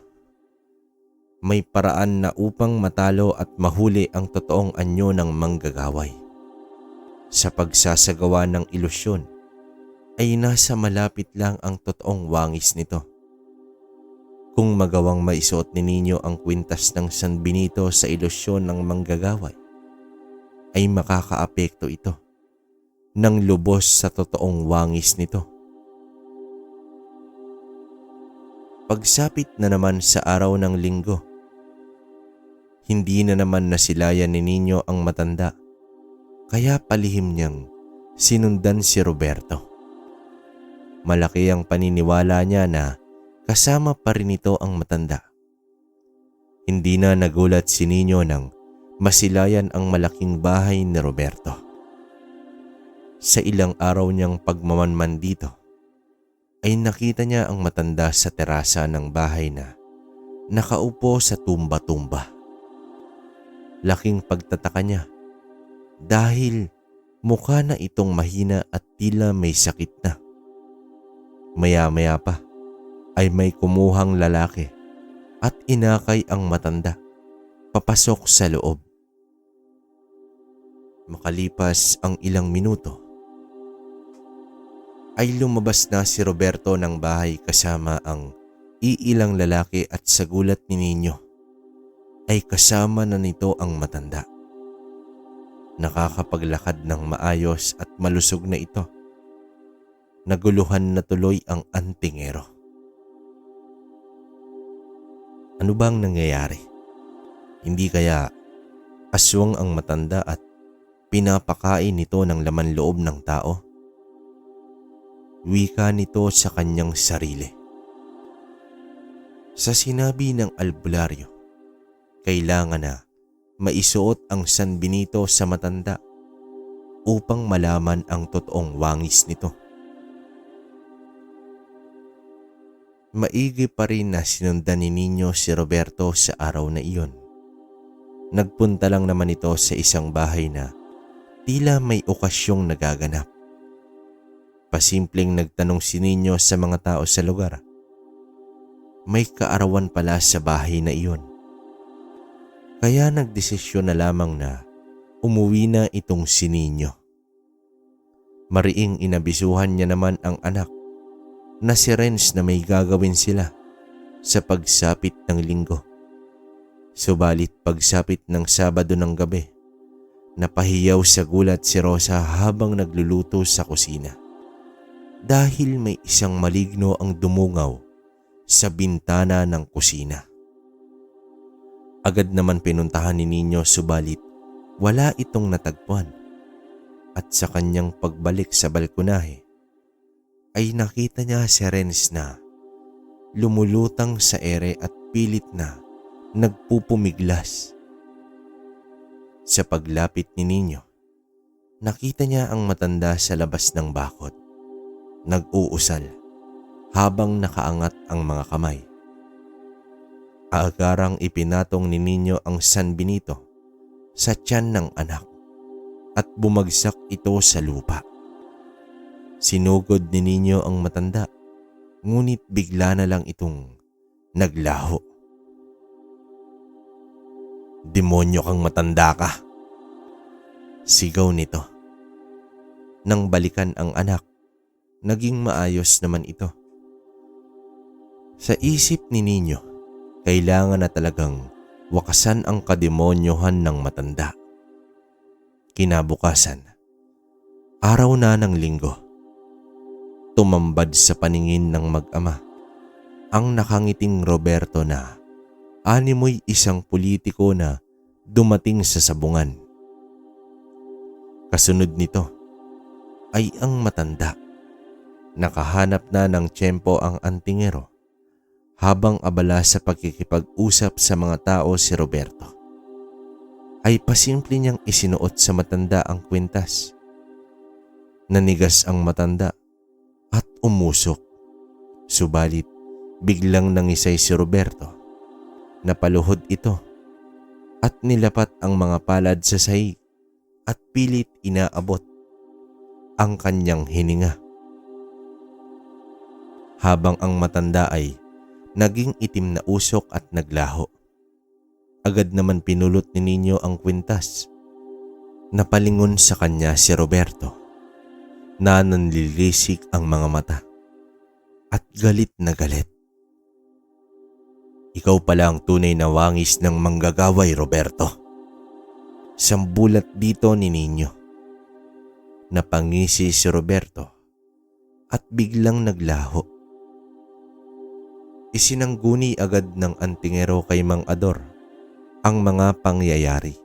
may paraan na upang matalo at mahuli ang totoong anyo ng manggagaway. Sa pagsasagawa ng ilusyon ay nasa malapit lang ang totoong wangis nito. Kung magawang maisuot ni Nino ang kwintas ng San Benito sa ilusyon ng manggagaway, ay makakaapekto ito ng lubos sa totoong wangis nito. Pagsapit na naman sa araw ng linggo, hindi na naman nasilayan ni Nino ang matanda, kaya palihim niyang sinundan si Roberto. Malaki ang paniniwala niya na kasama pa rin ito ang matanda. Hindi na nagulat si Nino nang masilayan ang malaking bahay ni Roberto. Sa ilang araw niyang pagmamanman dito, ay nakita niya ang matanda sa terasa ng bahay na nakaupo sa tumba-tumba. Laking pagtataka niya dahil mukha na itong mahina at tila may sakit na. Maya-maya pa ay may kumuhang lalaki at inakay ang matanda papasok sa loob. Makalipas ang ilang minuto, ay lumabas na si Roberto ng bahay kasama ang iilang lalaki at sa gulat ni Nino ay kasama na nito ang matanda. Nakakapaglakad ng maayos at malusog na ito. Naguluhan na tuloy ang antingero. Ano bang nangyayari? Hindi kaya aswang ang matanda at pinapakain nito ng laman loob ng tao? Wika nito sa kanyang sarili. Sa sinabi ng albularyo, kailangan na maisuot ang San Benito sa matanda upang malaman ang totoong wangis nito. Maigi pa rin na sinundan ni Nino si Roberto sa araw na iyon. Nagpunta lang naman ito sa isang bahay na tila may okasyong nagaganap. Pasimpleng nagtanong si Nino sa mga tao sa lugar. May kaarawan pala sa bahay na iyon. Kaya nagdesisyon na lamang na umuwi na itong si Nino. Mariing inabisuhan niya naman ang anak na si Renz na may gagawin sila sa pagsapit ng linggo. Subalit pagsapit ng Sabado ng gabi, napahiyaw sa gulat si Rosa habang nagluluto sa kusina. Dahil may isang maligno ang dumungaw sa bintana ng kusina. Agad naman pinuntahan ni Nino subalit wala itong natagpuan. At sa kanyang pagbalik sa balkonahe, ay nakita niya si Renz na lumulutang sa ere at pilit na nagpupumiglas. Sa paglapit ni Nino, nakita niya ang matanda sa labas ng bakod. Nag-uusal habang nakaangat ang mga kamay. Agarang ipinatong ni Nino ang San Benito sa tiyan ng anak at bumagsak ito sa lupa. Sinugod ni Nino ang matanda, ngunit bigla na lang itong naglaho. "Demonyo kang matanda ka!" sigaw nito. Nang balikan ang anak, naging maayos naman ito. Sa isip ni Nino, kailangan na talagang wakasan ang kademonyohan ng matanda. Kinabukasan, araw na ng linggo. Tumambad sa paningin ng mag-ama ang nakangiting Roberto na animoy isang politiko na dumating sa sabungan. Kasunod nito ay ang matanda. Nakahanap na ng tiyempo ang antingero habang abala sa pagkikipag-usap sa mga tao si Roberto. Ay pasimple niyang isinuot sa matanda ang kwintas. Nanigas ang matanda at umusok. Subalit biglang nangisay si Roberto. Napaluhod ito at nilapat ang mga palad sa sahig at pilit inaabot ang kanyang hininga. Habang ang matanda ay naging itim na usok at naglaho. Agad naman pinulot ni Nino ang kwintas. Napalingon sa kanya si Roberto na nanlilisik ang mga mata at galit na galit. "Ikaw pala ang tunay na wangis ng manggagaway, Roberto." Sambulat dito ni Nino. Napangisi si Roberto at biglang naglaho. Isinangguni agad ng antingero kay Mang Ador ang mga pangyayari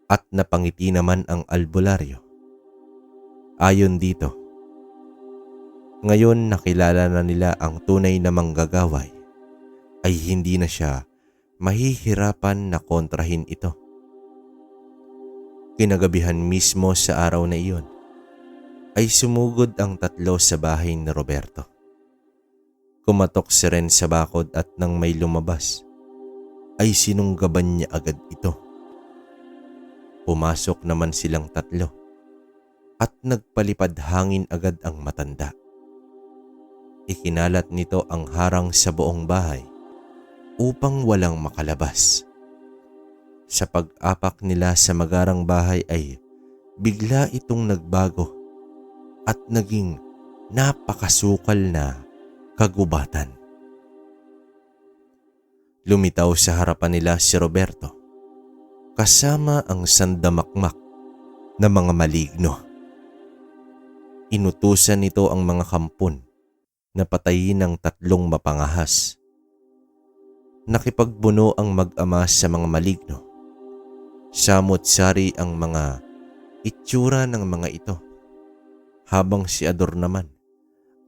at napangiti naman ang albularyo. Ayon dito, ngayon nakilala na nila ang tunay na manggagaway ay hindi na siya mahihirapan na kontrahin ito. Kinagabihan mismo sa araw na iyon ay sumugod ang tatlo sa bahay ni Roberto. Kumatok si Ren sa bakod at nang may lumabas ay sinunggaban niya agad ito. Pumasok naman silang tatlo at nagpalipad hangin agad ang matanda. Ikinalat nito ang harang sa buong bahay upang walang makalabas. Sa pag-apak nila sa magarang bahay ay bigla itong nagbago at naging napakasukal na kagubatan. Lumitaw sa harapan nila si Roberto kasama ang sandamakmak na mga maligno. Inutusan nito ang mga kampon na patayin ang tatlong mapangahas. Nakipagbuno ang mag-ama sa mga maligno. Samot-sari ang mga itsura ng mga ito, habang si Ador naman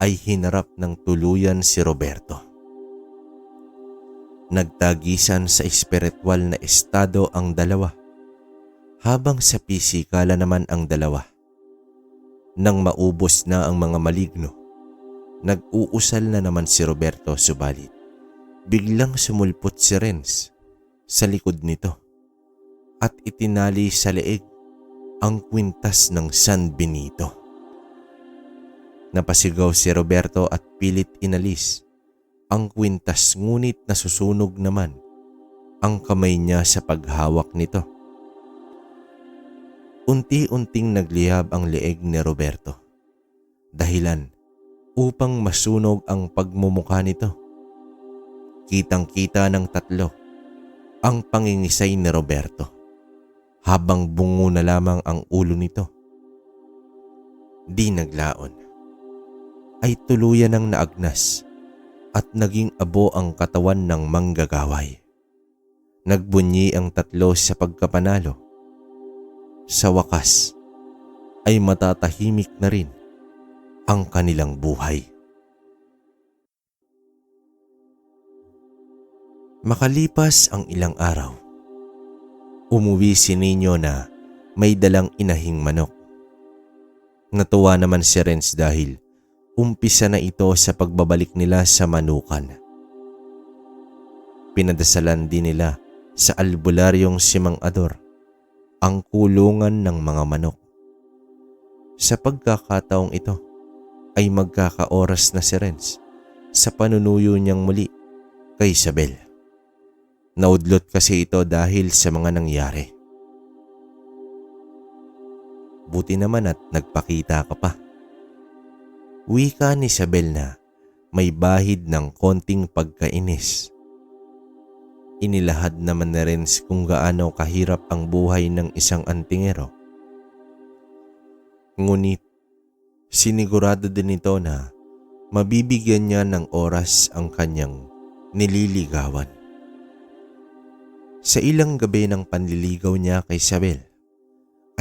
ay hinarap ng tuluyan si Roberto. Nagtagisan sa espiritual na estado ang dalawa, habang sa pisikala naman ang dalawa. Nang maubos na ang mga maligno, nag-uusal na naman si Roberto, subalit biglang sumulpot si Renz sa likod nito at itinali sa leeg ang kwintas ng San Benito. Napasigaw si Roberto at pilit inalis ang kwintas, ngunit nasusunog naman ang kamay niya sa paghawak nito. Unti-unting nagliyab ang leeg ni Roberto, dahilan upang masunog ang pagmumukha nito. Kitang-kita ng tatlo ang pangingisay ni Roberto, habang bungo na lamang ang ulo nito. Di naglaon ay tuluyan ng naagnas at naging abo ang katawan ng manggagaway. Nagbunyi ang tatlo sa pagkapanalo. Sa wakas ay matatahimik na rin ang kanilang buhay. Makalipas ang ilang araw, umuwi si Nino na may dalang inahing manok. Natuwa naman si Renz dahil umpisa na ito sa pagbabalik nila sa manukan. Pinadasalan din nila sa albularyong si Mang Ador ang kulungan ng mga manok. Sa pagkakataong ito ay magkakaoras na si Renz sa panunuyo niyang muli kay Isabel. Naudlot kasi ito dahil sa mga nangyari. "Buti naman at nagpakita ka pa," wika ni Isabel na may bahid ng konting pagkainis. Inilahad naman na rin kung gaano kahirap ang buhay ng isang antingero. Ngunit sinigurado din ito na mabibigyan niya ng oras ang kanyang nililigawan. Sa ilang gabi ng panliligaw niya kay Isabel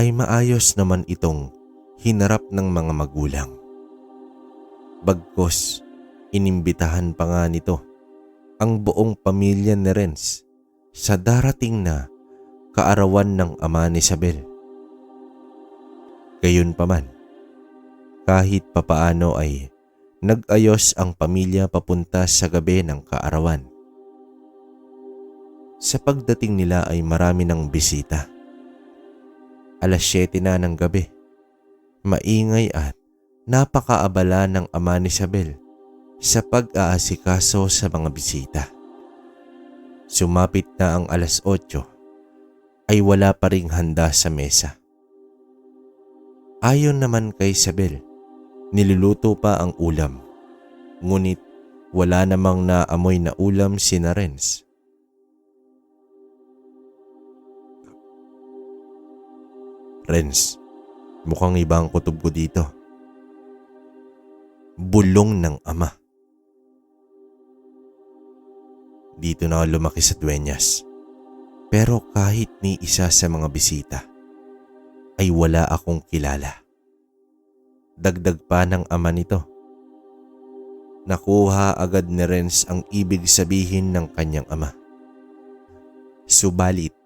ay maayos naman itong hinarap ng mga magulang. Bagkus, inimbitahan pa nga nito ang buong pamilya ni Renz sa darating na kaarawan ng ama ni Isabel. Gayunpaman, kahit papaano ay nag-ayos ang pamilya papunta sa gabi ng kaarawan. Sa pagdating nila ay marami ng bisita. 7:00 na ng gabi. Maingay at napakaabala ng ama ni Isabel sa pag-aasikaso sa mga bisita. Sumapit na ang 8:00 ay wala pa ring handa sa mesa. Ayon naman kay Isabel, niluluto pa ang ulam, ngunit wala namang naamoy na ulam sina Renz. "Renz, mukhang iba ang kutob ko dito." Bulong ng ama. "Dito na ako lumaki sa Dueñas. Pero kahit ni isa sa mga bisita ay wala akong kilala." Dagdag pa ng ama nito. Nakuha agad ni Renz ang ibig sabihin ng kanyang ama. Subalit,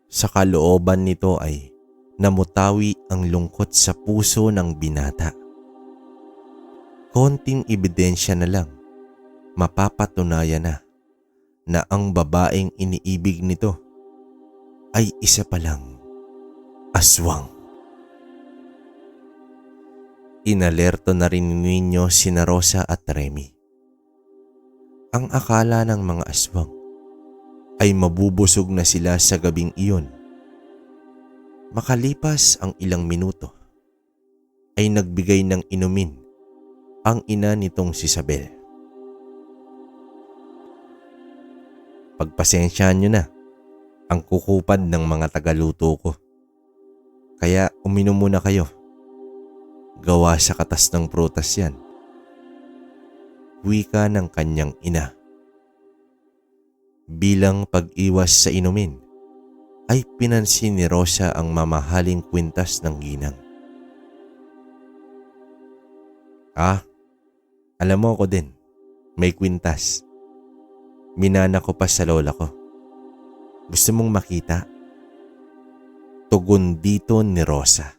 sa kalooban nito ay namutawi ang lungkot sa puso ng binata. Konting ebidensya na lang, mapapatunayan na ang babaeng iniibig nito ay isa palang aswang. Inalerto na rin ninyo sina Rosa at Remy. Ang akala ng mga aswang ay mabubusog na sila sa gabing iyon. Makalipas ang ilang minuto ay nagbigay ng inumin ang ina nitong si Isabel. "Pagpasensyaan nyo na ang kukupad ng mga tagaluto ko. Kaya uminom muna kayo. Gawa sa katas ng prutas yan." Wika ng kanyang ina. Bilang pag-iwas sa inumin, ay pinansin ni Rosa ang mamahaling kwintas ng ginang. Alam mo ako din, may kwintas. Minana ko pa sa lola ko. Gusto mong makita?" Tugon dito ni Rosa.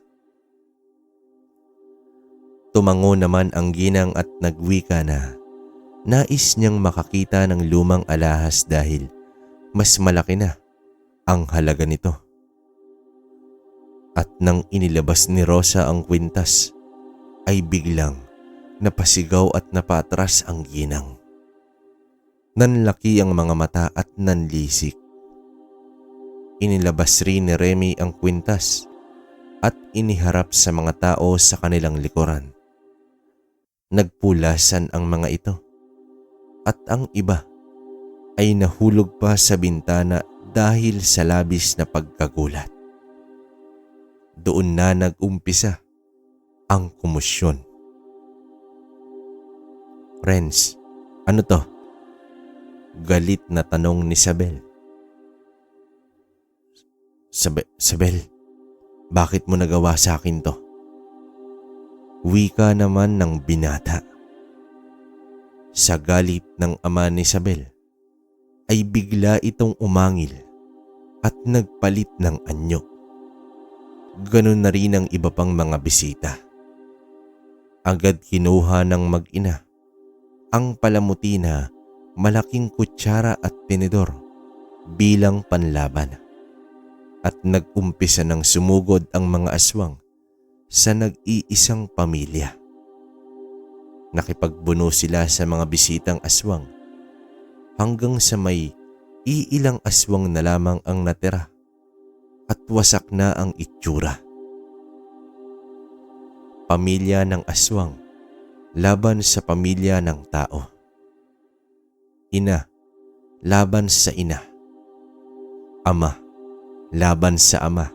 Tumango naman ang ginang at nagwika na nais niyang makakita ng lumang alahas dahil mas malaki na ang halaga nito. At nang inilabas ni Rosa ang kwintas, ay biglang napasigaw at napatras ang ginang. Nanlaki ang mga mata at nanlisik. Inilabas rin ni Remy ang kwintas at iniharap sa mga tao sa kanilang likuran. Nagpulasan ang mga ito at ang iba ay nahulog pa sa bintana dahil sa labis na pagkagulat. Doon na nag-umpisa ang komosyon. "Renz, ano to?" Galit na tanong ni Isabel. Isabel, bakit mo nagawa sa akin to?" Wika naman ng binata. Sa galit ng ama ni Isabel, ay bigla itong umangil at nagpalit ng anyo. Ganun na rin ang iba pang mga bisita. Agad kinuha ng mag-ina ang palamuti na malaking kutsara at tinidor bilang panlaban. At nag-umpisa ng sumugod ang mga aswang sa nag-iisang pamilya. Nakipagbuno sila sa mga bisitang aswang hanggang sa may iilang aswang na lamang ang natira at wasak na ang itsura. Pamilya ng aswang laban sa pamilya ng tao. Ina laban sa ina. Ama laban sa ama.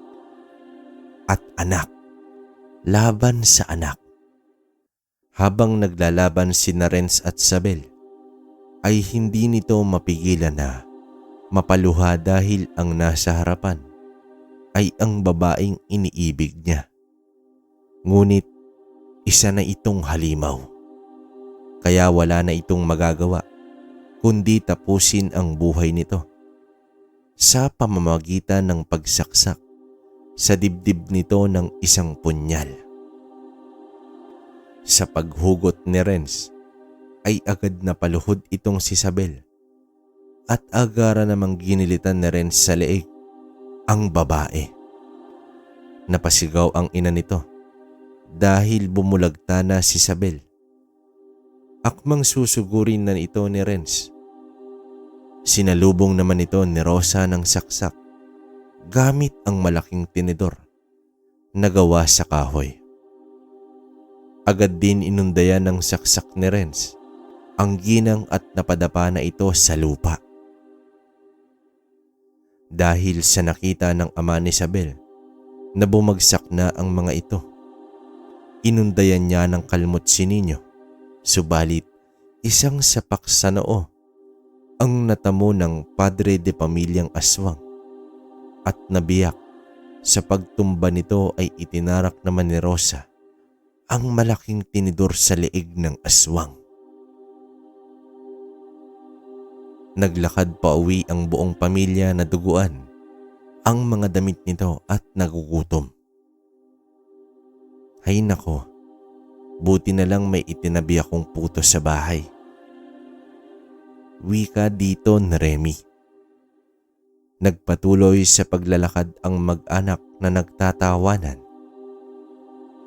At anak laban sa anak. Habang naglalaban sina Renz at Isabel, ay hindi nito mapigilan na mapaluha dahil ang nasa harapan ay ang babaeng iniibig niya. Ngunit isa na itong halimaw. Kaya wala na itong magagawa kundi tapusin ang buhay nito sa pamamagitan ng pagsaksak sa dibdib nito ng isang punyal. Sa paghugot ni Renz ay agad na paluhod itong si Isabel at agara namang ginilitan ni Renz sa leeg ang babae. Napasigaw ang ina nito dahil bumulagta na si Isabel Akmang susugurin na ito ni Renz. Sinalubong naman ito ni Rosa ng saksak gamit ang malaking tinidor na gawa sa kahoy. Agad din inundayan ng saksak ni Renz ang ginang at napadapa na ito sa lupa. Dahil sa nakita ng ama ni Isabel na bumagsak na ang mga ito, inundayan niya ng kalmot si Nino, subalit isang sapak sa noo ang natamo ng padre de pamilyang aswang at nabiyak. Sa pagtumba nito ay itinarak naman ni Rosa ang malaking tinidor sa leeg ng aswang. Naglakad pa uwi ang buong pamilya na duguan ang mga damit nito at nagugutom. Hay nako, buti na lang may itinabi akong puto sa bahay. Wika dito ni Remy. Nagpatuloy sa paglalakad ang mag-anak na nagtatawanan.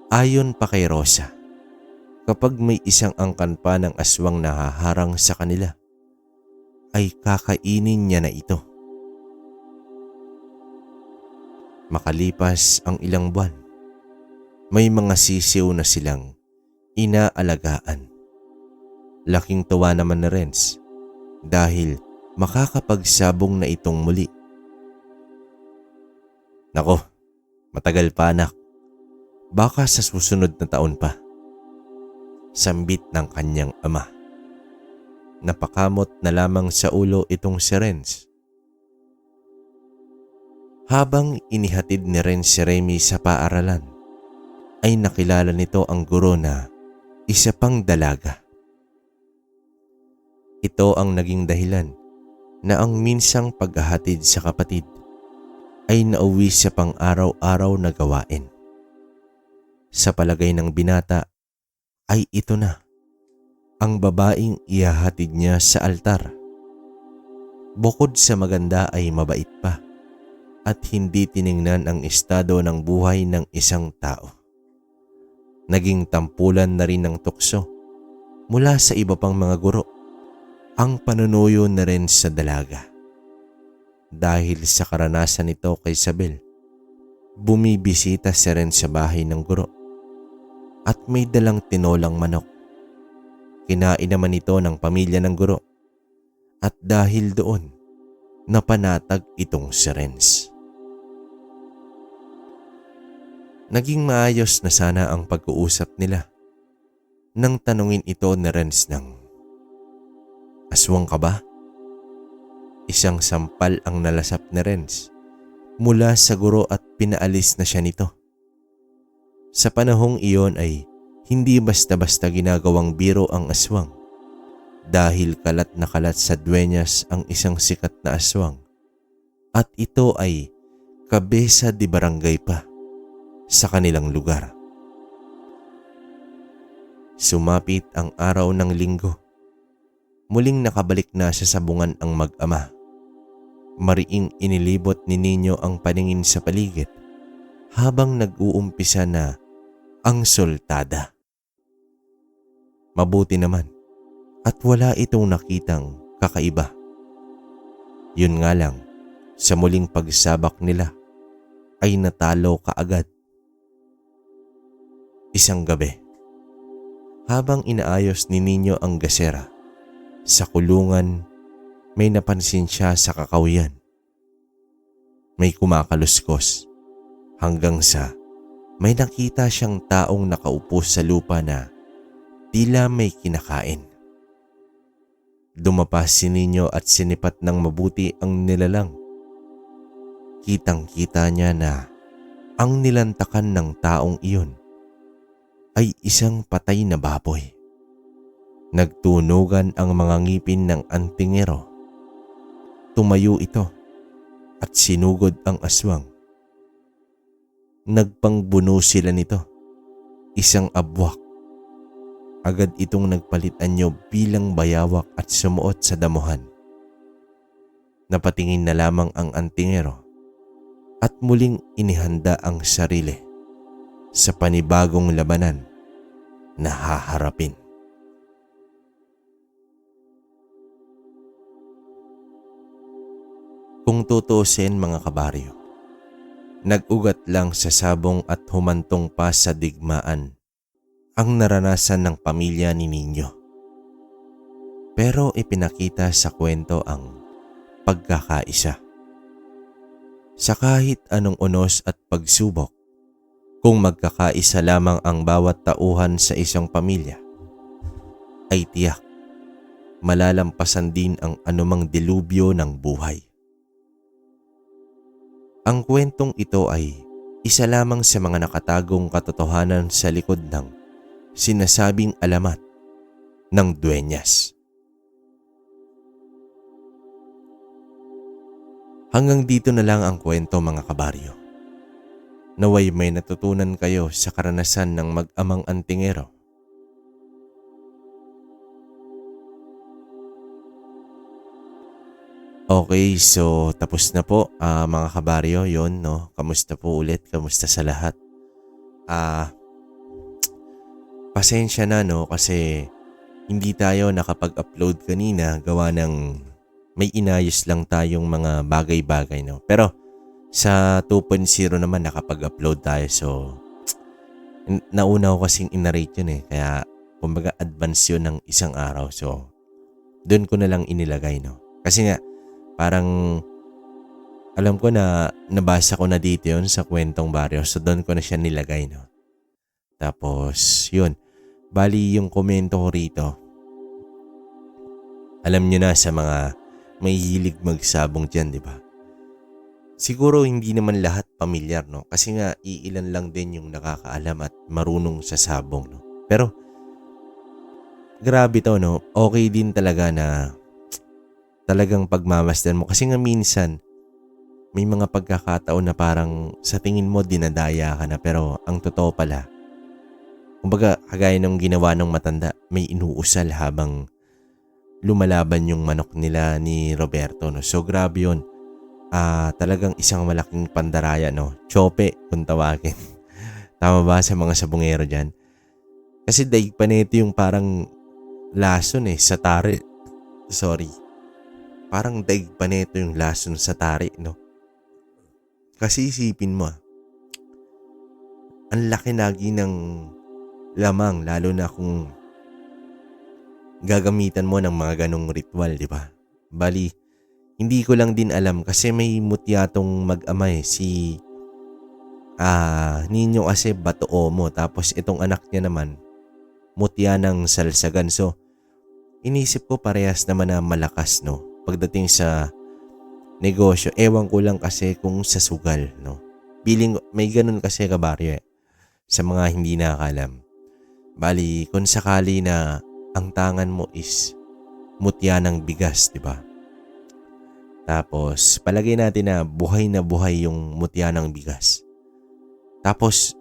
Ayon pa kay Rosa, kapag may isang angkan pa ng aswang na haharang sa kanila, ay kakainin niya na ito. Makalipas ang ilang buwan, may mga sisiw na silang inaalagaan. Laking tuwa naman na Renz dahil makakapagsabong na itong muli. Nako, matagal pa anak. Baka sa susunod na taon pa. Sambit ng kanyang ama. Napakamot na lamang sa ulo itong si Renz. Habang inihatid ni Renz si Remy sa paaralan, ay nakilala nito ang guro na isa pang dalaga. Ito ang naging dahilan na ang minsang paghahatid sa kapatid ay nauwi sa pang-araw-araw na gawain. Sa palagay ng binata ay ito na ang babaeng ihahatid niya sa altar. Bukod sa maganda ay mabait pa at hindi tiningnan ang estado ng buhay ng isang tao. Naging tampulan na rin ng tukso mula sa iba pang mga guro ang panunuyo na rin sa dalaga. Dahil sa karanasan nito kay Isabel, bumibisita si Renz sa bahay ng guro at may dalang tinolang manok. Kinain naman ito ng pamilya ng guro at dahil doon, napanatag itong si Renz. Naging maayos na sana ang pag-uusap nila nang tanungin ito ni Renz ng, "Aswang ka ba?" Isang sampal ang nalasap ni Renz mula sa guro at pinaalis na siya nito. Sa panahong iyon ay hindi basta-basta ginagawang biro ang aswang dahil kalat na kalat sa Dueñas ang isang sikat na aswang at ito ay kabesa de barangay pa sa kanilang lugar. Sumapit ang araw ng linggo. Muling nakabalik na sa sabungan ang mag-ama. Mariing inilibot ni Nino ang paningin sa paligid habang nag-uumpisa na ang sultada. Mabuti naman at wala itong nakitang kakaiba. Yun nga lang, sa muling pagsabak nila ay natalo kaagad. Isang gabi, habang inaayos ni Nino ang gasera, sa kulungan may napansin siya sa kakawyan. May kumakaluskos hanggang sa may nakita siyang taong nakaupo sa lupa na tila may kinakain. Dumapas si Nino at sinipat ng mabuti ang nilalang. Kitang-kita niya na ang nilantakan ng taong iyon ay isang patay na baboy. Nagtunugan ang mga ngipin ng antingero. Tumayo ito at sinugod ang aswang. Nagpangbuno sila nito, isang abwak. Agad itong nagpalit anyo bilang bayawak at sumuot sa damuhan. Napatingin na lamang ang antingero at muling inihanda ang sarili sa panibagong labanan na haharapin. Kung tutuusin mga kabaryo, nag-ugat lang sa sabong at humantong pa sa digmaan ang naranasan ng pamilya ni Nino. Pero ipinakita sa kwento ang pagkakaisa. Sa kahit anong unos at pagsubok, kung magkakaisa lamang ang bawat tauhan sa isang pamilya, ay tiyak malalampasan din ang anumang delubyo ng buhay. Ang kwentong ito ay isa lamang sa mga nakatagong katotohanan sa likod ng sinasabing alamat ng duenyas. Hanggang dito na lang ang kwento mga kabaryo. Naway may natutunan kayo sa karanasan ng mag-amang antingero. Okay, so tapos na po mga kabaryo, yon no. Kamusta po ulit? Kamusta sa lahat? Pasensya na no kasi hindi tayo nakapag-upload kanina gawa ng may inayos lang tayong mga bagay-bagay no. Pero sa 2.0 naman nakapag-upload tayo so nauna ko kasing inarate yun kaya kumbaga advance yun ng isang araw so doon ko na lang inilagay no. Kasi nga parang alam ko na nabasa ko na dito yun sa kwentong baryo so doon ko na siya nilagay no. Tapos yun, bali yung komento ko rito. Alam nyo na sa mga may hilig magsabong dyan, di ba? Siguro hindi naman lahat pamilyar, no? Kasi nga iilan lang din yung nakakaalam at marunong sa sabong, no? Pero grabe to, no? Okay din talaga na talagang pagmamasdan mo. Kasi nga minsan may mga pagkakataon na parang sa tingin mo dinadaya ka na pero ang totoo pala, kumbaga kagaya ng ginawa ng matanda, may inuusal habang lumalaban yung manok nila ni Roberto, no? So grabe yun. Talagang isang malaking pandaraya, no? Chope kung tawagin. Tama ba sa mga sabungero dyan? Kasi daig pa nito yung parang lason sa tari. Sorry. Parang daig pa nito yung lason sa tari, no? Kasi isipin mo ang laki lagi ng lamang lalo na kung gagamitan mo ng mga ganong ritual, di ba? Bali, hindi ko lang din alam kasi may mutyatong mag-ama si Nino kasi Batoo mo tapos itong anak niya naman mutya ng Salsagan. So, inisip ko parehas naman na malakas, no? Pagdating sa negosyo, ewan ko lang kasi kung sa sugal, no? Feeling may ganun kasi kabaryo sa mga hindi nakakalam. Bali, kung sakali na ang tangan mo is mutya ng bigas, di ba? Tapos, palagay natin na buhay yung mutya ng bigas. Tapos,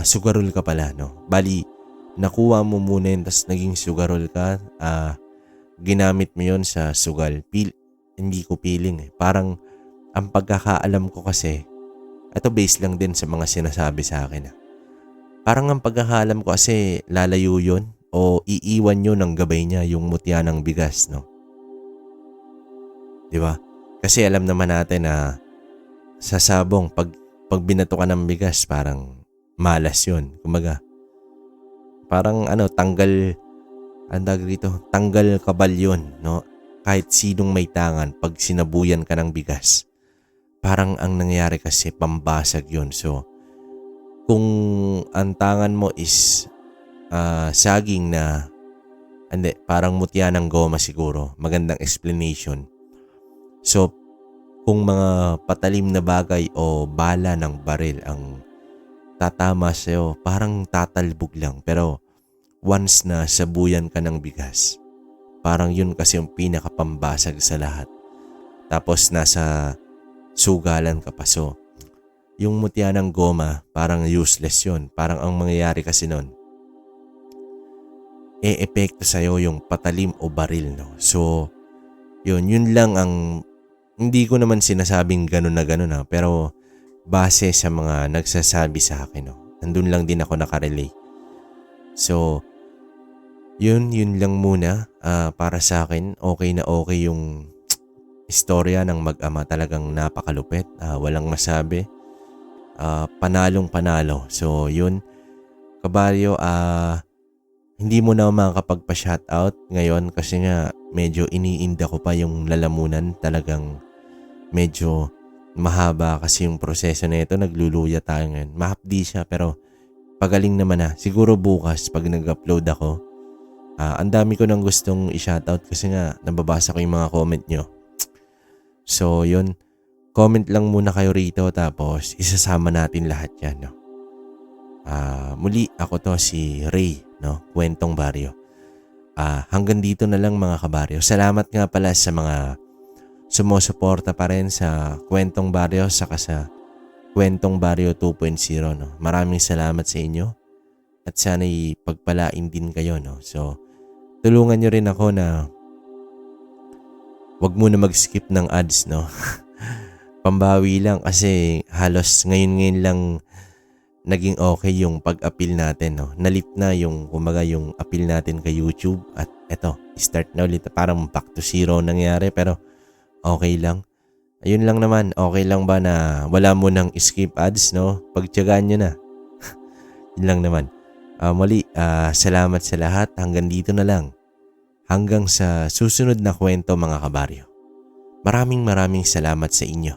sugarol ka pala, no? Bali, nakuha mo muna yun, tapos naging sugarol ka, ginamit mo yun sa sugal. Hindi ko feeling Parang, ang pagkakaalam ko kasi, ito base lang din sa mga sinasabi sa akin. Parang ang pagkakaalam ko kasi lalayo yun o iiwan yun ng gabay niya yung mutya ng bigas, no? Di ba? Kasi alam naman natin na sa sabong, pag binato ka ng bigas, parang malas yun. Kumbaga, parang tanggal kabal yun, no? Kahit sinong may tangan, pag sinabuyan ka ng bigas, parang ang nangyari kasi pambasag yun. So, kung ang tangan mo is saging na, parang mutya ng goma siguro, magandang explanation. So, kung mga patalim na bagay o bala ng baril ang tatama sa'yo, parang tatalbog lang. Pero once na sabuyan ka ng bigas, parang yun kasi yung pinakapambasag sa lahat. Tapos nasa sugalan ka pa. So, yung mutya ng goma, parang useless yun. Parang ang mangyayari kasi nun, epekto sa'yo yung patalim o baril, no? So, yun lang ang, hindi ko naman sinasabing ganun na pero base sa mga nagsasabi sa akin, no? Nandun lang din ako nakarelay. So, yun lang muna para sa akin. Okay na okay yung istorya ng mag-ama talagang napakalupit. Walang masabi. Panalong panalo. So yun, kabaryo, hindi mo na makakapagpa-shoutout ngayon kasi nga medyo iniinda ko pa yung lalamunan. Talagang medyo mahaba kasi yung proseso na ito. Nagluluya tayo ngayon. Mahapdi siya pero pagaling naman na. Siguro bukas pag nag-upload ako, ang dami ko nang gustong i-shoutout kasi nga nababasa ko yung mga comment nyo. So yun, comment lang muna kayo rito tapos isasama natin lahat yan. No? Muli ako to si Ray, no? Kwentong Baryo. Hanggang dito na lang mga kabaryo. Salamat nga pala sa mga sumusuporta pa rin sa Kwentong Baryo saka sa Kwentong Baryo 2.0. No? Maraming salamat sa inyo at sana'y pagpalain din kayo. No? So, tulungan nyo rin ako na wag muna mag-skip ng ads. No? Pambawi lang kasi halos ngayon lang naging okay yung pag-appeal natin. No? Nalit na yung yung appeal natin kay YouTube at eto, start na ulit. Parang back to zero nangyari pero okay lang. Ayun lang naman, okay lang ba na wala mo nang skip ads, no? Pagtiyagaan nyo na. Yun lang naman. Muli, salamat sa lahat. Hanggang dito na lang. Hanggang sa susunod na kwento mga kabaryo. Maraming salamat sa inyo.